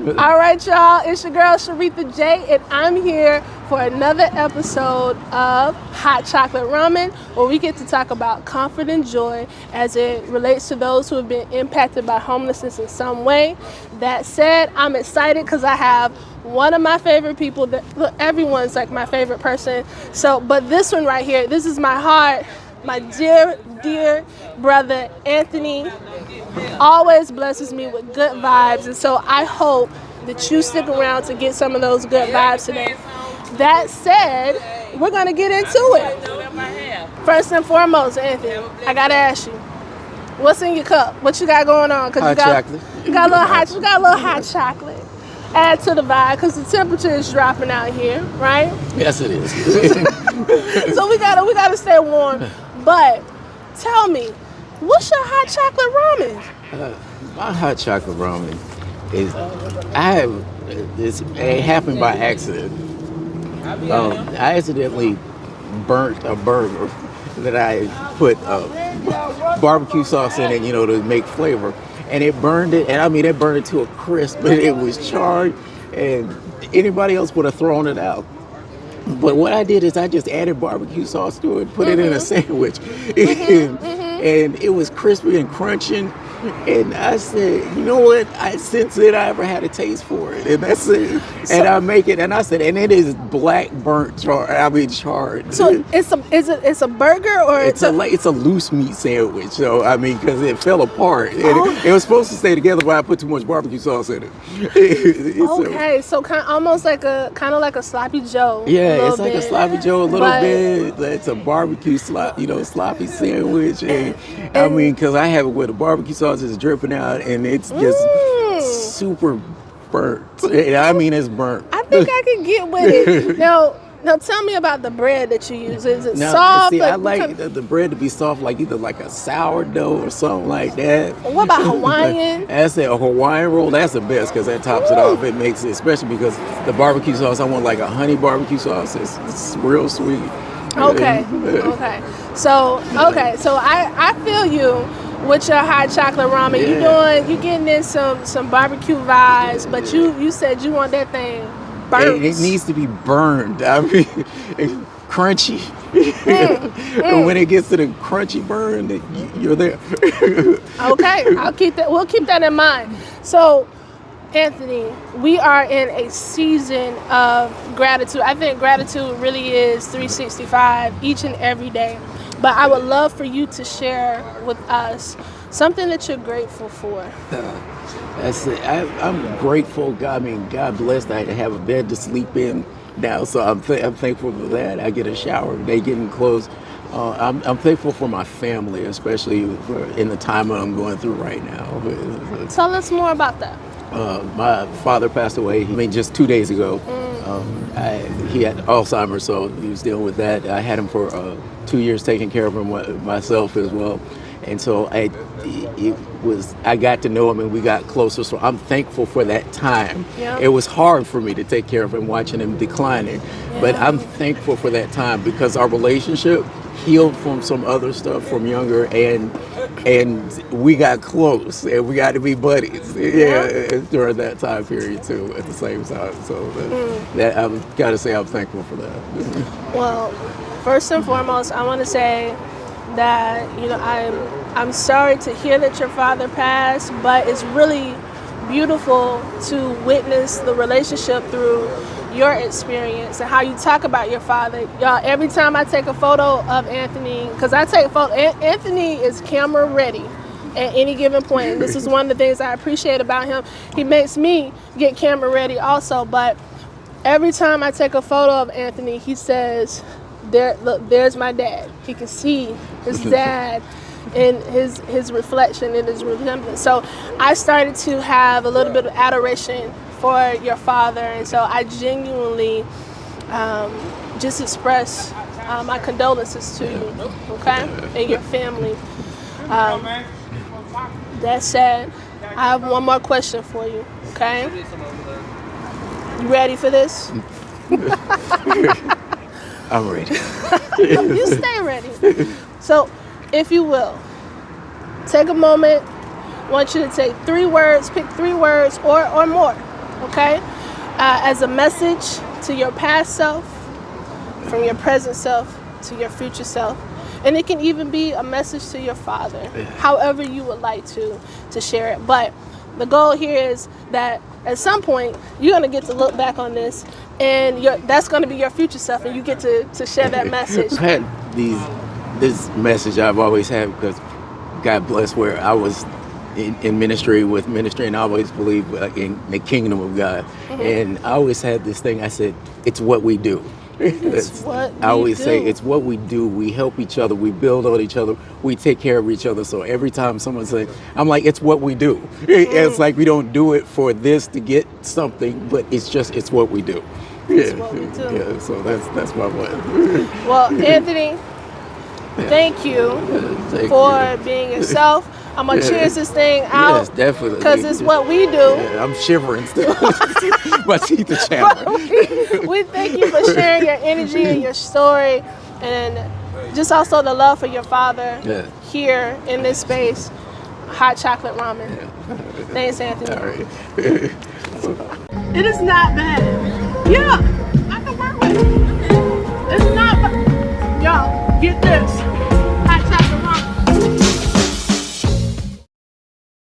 All right, y'all. It's your girl, Shereetha J, and I'm here for another episode of Hot Chocolate Ramen, where we get to talk about comfort and joy as it relates to those who have been impacted by homelessness in some way. That said, I'm excited because I have one of my favorite people. Look, everyone's like my favorite person. But this one right here, this is my heart. My dear, dear brother, Anthony, always blesses me with good vibes. And so I hope that you stick around to get some of those good vibes today. That said, we're going to get into it. First and foremost, Anthony, I got to ask you, what's in your cup? What you got going on? Hot chocolate. You got a little hot chocolate. Add to the vibe because the temperature is dropping out here, right? Yes, it is. So we gotta stay warm. But tell me, what's your hot chocolate ramen? My hot chocolate ramen is it happened by accident. I accidentally burnt a burger that I put barbecue sauce in it, to make flavor. And it burned it, and it burned it to a crisp, but it was charred, and anybody else would have thrown it out. But what I did is I just added barbecue sauce to it, put it in a sandwich, and it was crispy and crunching. And I said, you know what? Since then I ever had a taste for it, and that's it. And I make it, and I said, and it is black burnt charred. So it's a burger or it's a loose meat sandwich. So because it fell apart, and it was supposed to stay together, but I put too much barbecue sauce in it. Okay, so almost like a sloppy Joe. Yeah, it's like a sloppy Joe a little bit. It's a barbecue sloppy sandwich, and because I have it with a barbecue sauce is dripping out, and it's just super burnt. It's burnt. I think I can get with it. Now tell me about the bread that you use. Is it soft? See, I like the bread to be soft, like either like a sourdough or something like that. What about Hawaiian? That's a Hawaiian roll. That's the best because that tops it off. It makes it, especially because the barbecue sauce, I want like a honey barbecue sauce. It's real sweet. Okay. So I feel you with your hot chocolate ramen. Yeah. You getting in some barbecue vibes, but you said you want that thing burnt. It needs to be burned. Crunchy. And when it gets to the crunchy burn, you're there. Okay, we'll keep that in mind. So, Anthony, we are in a season of gratitude. I think gratitude really is 365 each and every day. But I would love for you to share with us something that you're grateful for. That's it. I'm grateful. God bless. I have a bed to sleep in now, so I'm thankful for that. I get a shower. They getting clothes. I'm thankful for my family, especially in the time that I'm going through right now. Tell us more about that. My father passed away, just 2 days ago. He had Alzheimer's, so he was dealing with that. I had him for 2 years, taking care of him myself as well. And so I got to know him, and we got closer. So I'm thankful for that time. Yeah. It was hard for me to take care of him, watching him declining. Yeah. But I'm thankful for that time because our relationship healed from some other stuff from younger, and we got close, and we got to be buddies. During that time period too, at the same time. So that I've got to say I'm thankful for that. Well, first and foremost, I want to say that I'm sorry to hear that your father passed, but it's really beautiful to witness the relationship through your experience and how you talk about your father. Y'all, every time I take a photo of Anthony, because I take photos, Anthony is camera ready at any given point. And this is one of the things I appreciate about him. He makes me get camera ready also, but every time I take a photo of Anthony, he says, there's my dad. He can see his dad in his reflection, in his resemblance. So I started to have a little bit of adoration for your father, and so I genuinely just express my condolences to you, okay, and your family. That said, I have one more question for you, okay? You ready for this? I'm ready. You stay ready. So, if you will, take a moment. I want you to take 3 words, pick 3 words or more, okay? As a message to your past self, from your present self to your future self. And it can even be a message to your father, however you would like to share it. But the goal here is that at some point, you're going to get to look back on this, and that's going to be your future self, and you get to share that message. I've had this message I've always had, because God bless where I was in ministry, and I always believed in the kingdom of God. And I always had this thing, I said, it's what we do. I always say it's what we do. We help each other. We build on each other. We take care of each other. So every time someone says, I'm like, it's what we do. It's like we don't do it for this to get something, but it's what we do. It's what we do. Yeah, so that's my point. Well, Anthony, thank you for being yourself. I'm going to cheers this thing out. Yes, definitely. Because it's what we do. Yeah, I'm shivering still. My teeth are chattering. We thank you for sharing your energy and your story, and just also the love for your father here in this space. Hot Chocolate Ramen. Thanks, Anthony. All right. It is not bad. Yeah.